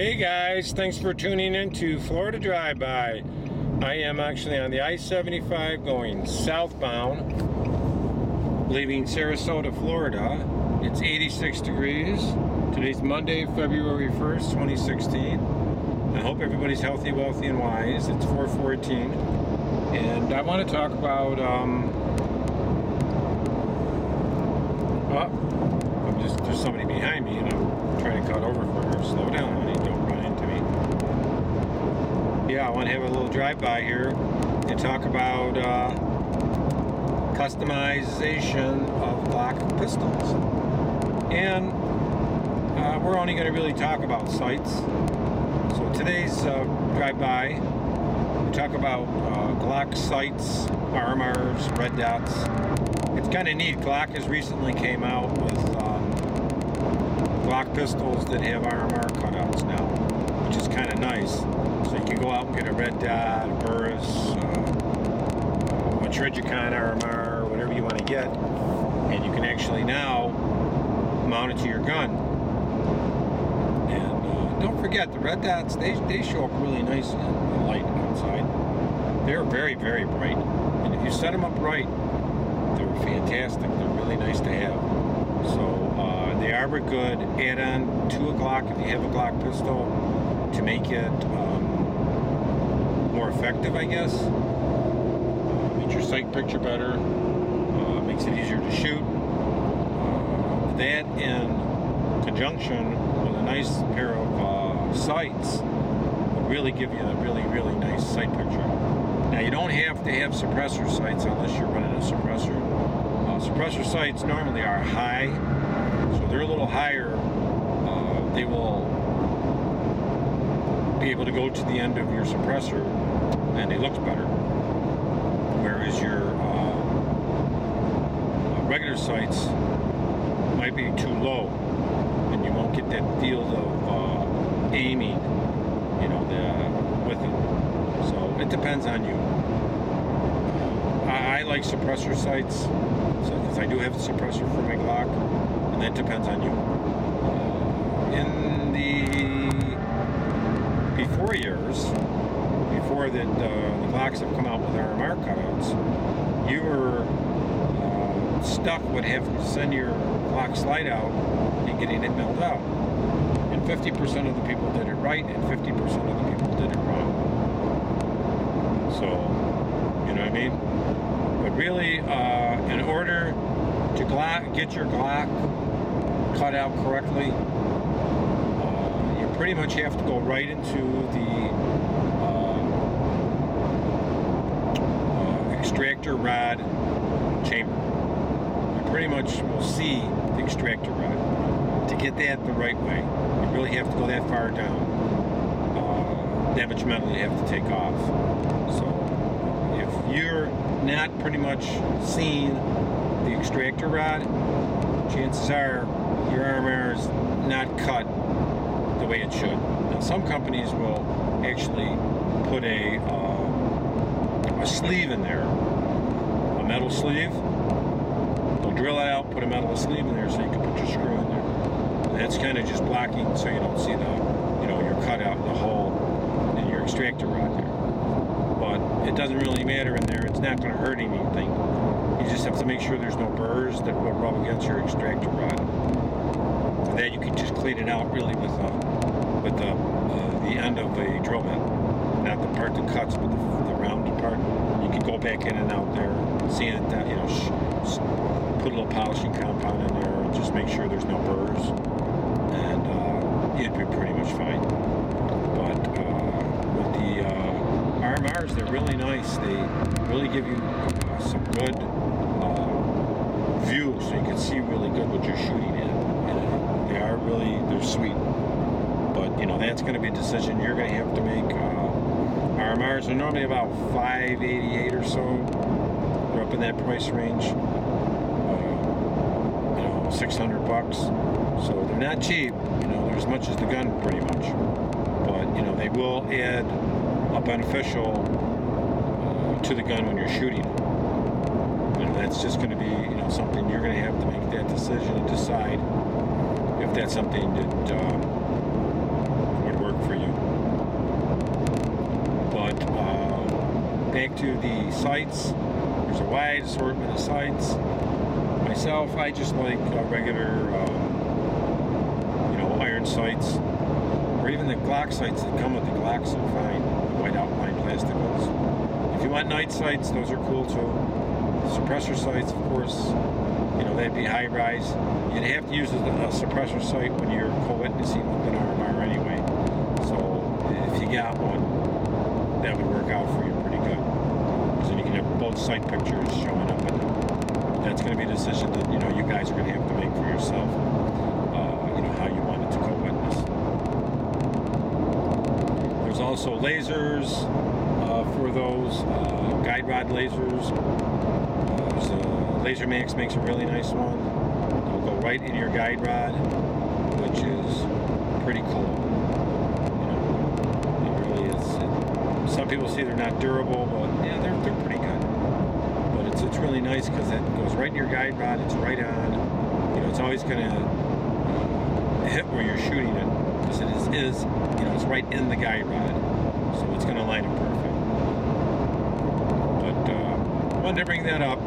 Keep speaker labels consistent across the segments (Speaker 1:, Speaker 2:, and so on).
Speaker 1: Hey guys, thanks for tuning in to Florida Drive-By. I am actually on the I-75 going southbound, leaving Sarasota, Florida. It's 86 degrees. Today's Monday, February 1st, 2016. I hope everybody's healthy, wealthy, and wise. It's 4:14. And I want to talk about, there's somebody behind me and I'm trying to cut over for her. Slow down, honey, don't run into me. Yeah, I want to have a little drive-by here and talk about customization of GLOCK pistols. And we're only going to really talk about sights. So today's drive-by, we talk about GLOCK sights, RMRs, red dots. It's kind of neat. GLOCK has recently came out with GLOCK pistols that have RMR cutouts now, which is kind of nice. So you can go out and get a red dot, a Burris, a Trigicon RMR, whatever you want to get, and you can actually now mount it to your gun. And don't forget, the red dots, they show up really nice in the light outside. They're very, very bright. And if you set them up right, they're fantastic. They're really nice to have. So they are a good add-on to a GLOCK if you have a GLOCK pistol to make it more effective, I guess. Makes your sight picture better. Makes it easier to shoot. That in conjunction with a nice pair of sights will really give you a really, really nice sight picture. Now you don't have to have suppressor sights unless you're running a suppressor. Suppressor sights normally are high, so they're a little higher. They will be able to go to the end of your suppressor and it looks better. Whereas your regular sights might be too low and you won't get that field of aiming, you know, with it. So it depends on you. I like suppressor sights, because I do have a suppressor for my GLOCK, and that depends on you. In the before years, before that the GLOCKs have come out with RMR cutouts, you were stuck with having to send your GLOCK slide out and getting it milled out. And 50% of the people did it right, and 50% of the people did it wrong. So, you know what I mean? But really, in order to get your GLOCK cut out correctly, you pretty much have to go right into the extractor rod chamber. You pretty much will see the extractor rod. To get that the right way, you really have to go that far down. That much metal you have to take off. So if you're not pretty much seeing the extractor rod, chances are your RMR is not cut the way it should. Now some companies will actually put a sleeve in there, a metal sleeve. They'll drill it out, put a metal sleeve in there so you can put your screw in there. And that's kind of just blocking so you don't see the, you know, your cutout, the hole in your extractor rod there. But it doesn't really matter in there. It's not going to hurt anything. You just have to make sure there's no burrs that will rub against your extractor rod. For that, you can just clean it out really with the end of a drill bit, not the part that cuts, but the rounded part. You can go back in and out there, see it, you know, put a little polishing compound in there, and just make sure there's no burrs, and you'd be pretty much fine. But with the RMRs, they're really nice. They really give you some good view, so you can see really good what you're shooting at. And they're sweet. But you know, that's going to be a decision you're going to have to make. RMRs are normally about $588 or so. They're up in that price range. You know, $600. So they're not cheap. You know, they're as much as the gun, pretty much. But you know, they will add a beneficial to the gun when you're shooting it. You know, that's just going to be, you know, something you're going to have to make that decision and decide if that's something that would work respect to the sights, there's a wide assortment of sights. Myself, I just like regular, iron sights, or even the GLOCK sights that come with the GLOCKs are fine, the white outline plastic ones. If you want night sights, those are cool too. Suppressor sights, of course, that'd be high rise. You'd have to use a suppressor sight when you're co-witnessing with an RMR anyway. So if you got one, that would work out for you pretty good. Because then you can have both sight pictures showing up. And that's going to be a decision that you guys are going to have to make for yourself. How you want it to co-witness. There's also lasers for those guide rod lasers. Laser Max makes a really nice one. It'll go right in your guide rod, which is pretty cool. It really is. Some people say they're not durable, but yeah, they're pretty good. But it's really nice because it goes right in your guide rod. It's right on. It's always going to hit where you're shooting it, because it is it's right in the guide rod, so it's going to line up perfect. But I wanted to bring that up.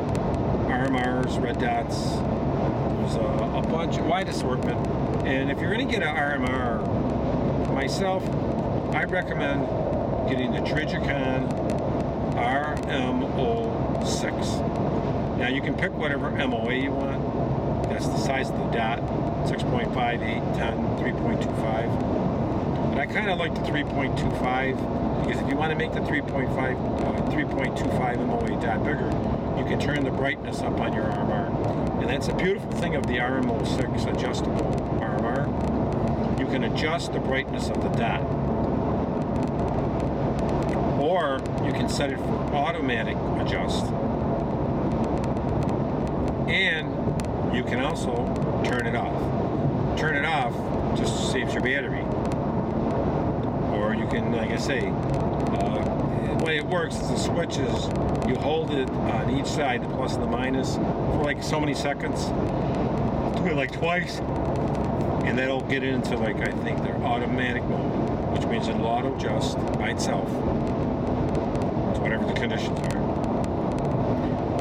Speaker 1: RMRs, red dots, there's a bunch, wide assortment, and if you're going to get an RMR, myself, I recommend getting the Trijicon RMO6. Now you can pick whatever MOA you want. That's the size of the dot, 6.5, 8, 10, 3.25. But I kind of like the 3.25, because if you want to make the 3.25 MOA dot bigger, you can turn the brightness up on your RMR. And that's a beautiful thing of the RMO6 adjustable RMR. You can adjust the brightness of the dot. Or you can set it for automatic adjust. And you can also turn it off. Turn it off just saves your battery. Or you can, like I say, the way it works is the switches, you hold it on each side, the plus and the minus, for like so many seconds. Do it like twice, and that'll get into like, I think, their automatic mode, which means it'll auto adjust by itself to whatever the conditions are.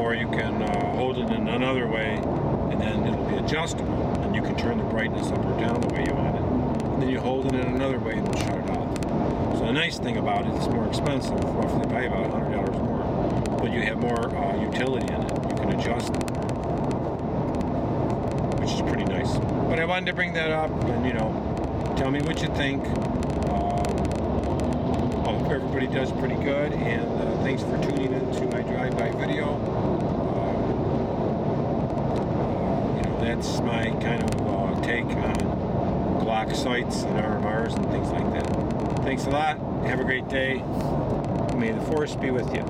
Speaker 1: Or you can hold it in another way, and then it'll be adjustable, and you can turn the brightness up or down the way you want it. And then you hold it in another way, and it'll shut it off. So the nice thing about it, it's more expensive, roughly probably about $100 more, but you have more utility in it. You can adjust it, which is pretty nice. But I wanted to bring that up, and tell me what you think. Hope everybody does pretty good, and thanks for tuning in to my drive-by video. That's my kind of take on GLOCK sights and RMRs and things like that. Thanks a lot. Have a great day. May the force be with you.